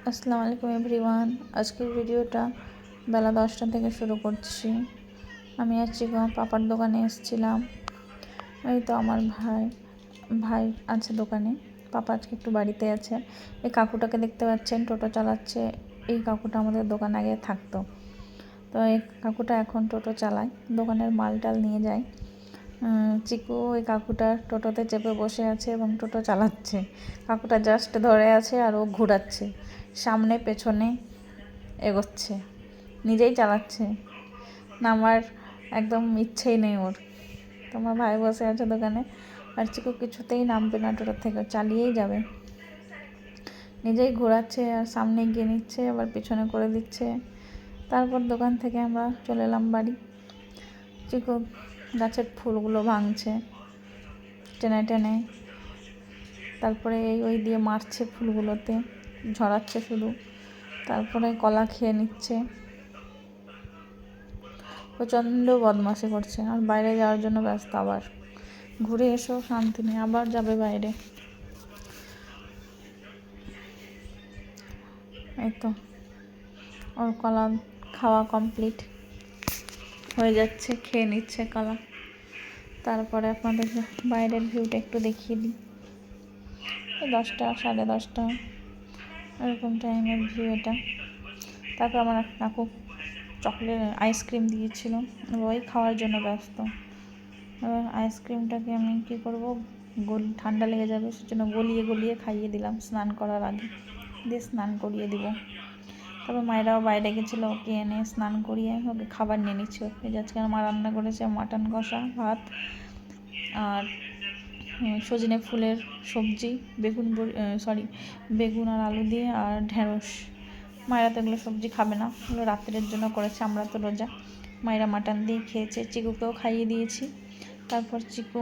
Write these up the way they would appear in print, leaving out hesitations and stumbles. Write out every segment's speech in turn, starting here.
আসসালামু আলাইকুম এভরিওয়ান। আজকের ভিডিওটা বেলা 10টা থেকে শুরু করছি। আমি আর চিকু পাপার দোকানে এসেছিলাম। এই তো আমার ভাই আছে দোকানে, পাপা আজকে একটু বাড়িতে আছে। এই কাকুটাকে দেখতে পাচ্ছেন, টোটো চালাচ্ছে। এই কাকুটা আমাদের দোকান আগে থাকতো, তো এই কাকুটা এখন টোটো চালায়, দোকানের মাল নিয়ে যায়। চিকু ওই কাকুটার টোটোতে চেপে বসে আছে এবং টোটো চালাচ্ছে। কাকুটা জাস্ট ধরে আছে আর ও ঘোরাচ্ছে, সামনে পেছনে এগোচ্ছে, নিজেই চালাচ্ছে। নামার একদম ইচ্ছেই নেই ওর। তোমার ভাই বসে আছে দোকানে, আর চিকু কিছুতেই নামবে না টোটো থেকে, চালিয়েই যাবে। নিজেই ঘোরাচ্ছে আর সামনে গিয়ে নিচ্ছে, আবার পিছনে করে দিচ্ছে। তারপর দোকান থেকে আমরা চলে এলাম বাড়ি। চিকু গাছের ফুলগুলো ভাঙছে টেনে টেনে, তারপরে ওই দিয়ে মারছে ফুলগুলোতে, ঝরাচ্ছে শুধু। তারপরে কলা খেয়ে নিচ্ছে, প্রচণ্ড বদমাশি করছে আর বাইরে যাওয়ার জন্য ব্যস্ত। আবার ঘুরে এসো, শান্তি নেই, আবার যাবে বাইরে। এই তো ওর কলা খাওয়া কমপ্লিট হয়ে যাচ্ছে, খেয়ে নিচ্ছে কলা। তারপরে আপনাদের বাইরের ভিউটা একটু দেখিয়ে দিই। 10টা 10:30 এরকম টাইমের ভিউ এটা। তারপর আমার কাকু চকলেট আইসক্রিম দিয়েছিল, ওই খাওয়ার জন্য ব্যস্ত। এবার আইসক্রিমটাকে আমি কী করবো, ঠান্ডা লেগে যাবে, সেজন্য গলিয়ে খাইয়ে দিলাম স্নান করার আগে, দিয়ে স্নান করিয়ে দিব। তারপর মায়েরাও বাইরে গেছিলো, ওকে এনে স্নান করিয়ে ওকে খাবার নিয়ে নিচ্ছে। এই যে আজকে মা রান্না করেছে মাটন কষা, ভাত আর সজনে ফুলের সবজি, বেগুন আর আলু দিয়ে, আর ঢেঁড়স। মায়েরা তো এগুলো সবজি খাবে না, ওগুলো রাত্রের জন্য করেছে, আমরা তো রোজা। মায়েরা মাটন দিয়ে খেয়েছে, চিকুকেও খাইয়ে দিয়েছি। তারপর চিকু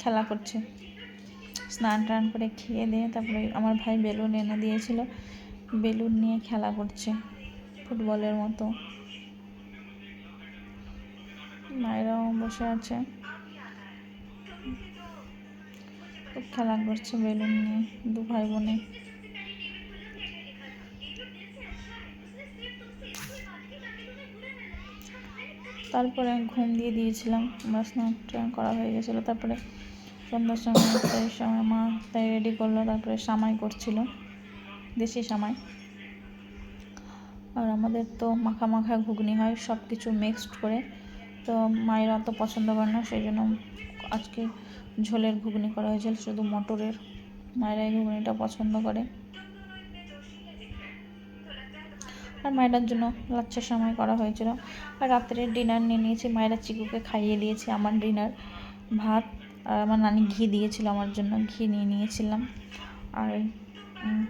খেলা করছে, স্নান টান করে খেয়ে দিয়ে তারপরে আমার ভাই বেলুন এনে দিয়েছিল, বেলুন নিয়ে খেলা করছে ফুটবলের মতো। মায়েরাও বসে আছে, খুব খেলা করছে বেলুন নিয়ে, দু ভাই বোনে। তারপরে ঘুম দিয়ে দিয়েছিলাম, আমরা স্নান টান করা হয়ে গেছিলো। তারপরে সন্ধ্যার সময় মা তাই রেডি করলো, তারপরে সামাই করছিল, দেশি সামাই। আর আমাদের তো মাখা মাখা ঘুগনি হয়, সব কিছু মিক্সড করে, তো মায়েরা অত পছন্দ করে না, সেই জন্য আজকে ঝোলের ঘুগনি করা হয়েছিল, শুধু মটরের। মায়েরা এই ঘুগনিটা পছন্দ করে। আর মায়েরার জন্য লাচ্ছা সামাই করা হয়েছিল। আর রাত্রে ডিনার নিয়ে নিয়েছি, মায়েরা চিকুকে খাইয়ে দিয়েছে। আমার ডিনার ভাত, আর আমার নানি ঘি দিয়েছিল আমার জন্য, ঘি নিয়ে নিয়েছিলাম। আর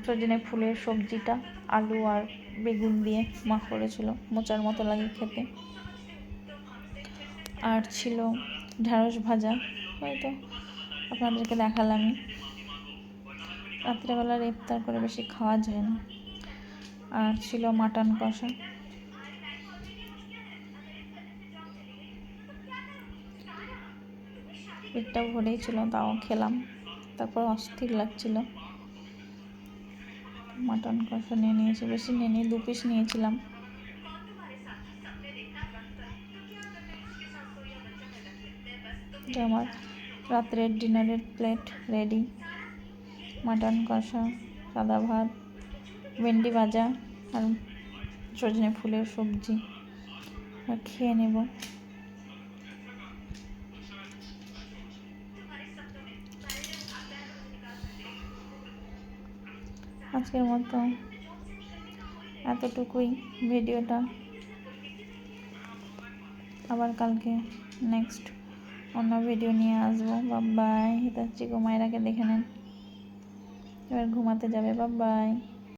সজনে ফুলের সবজিটা আলু আর বেগুন দিয়ে মা করেছিল, মোচার মতো লাগে খেতে। আর ছিল ঢেঁড়স ভাজা, হয়তো আপনাদেরকে দেখালামই। রাত্রেবেলার ইফতার করে বেশি খাওয়া যায় না। আর ছিল মাটন কষা। পেটটা ভরেই ছিল, তাও খেলাম। তারপর অস্থির লাগছিল। মাটন কষা নিয়ে নিয়েছি, বেশি নিয়ে নিই, 2 পিস নিয়েছিলাম। আমার রাত্রের ডিনারের প্লেট রেডি। মাটন কষা, সাদা ভাত, ভেন্ডি ভাজা আর সজনে ফুলের সবজি, আর খেয়ে নেব। আজকের মতো এতটুকুই ভিডিওটা, আবার কালকে নেক্সট অন্য ভিডিও নিয়ে আসবো। বাই। এটা চিকু মায়েরাকে দেখে নেন, এবার ঘুমাতে যাবে। বাই।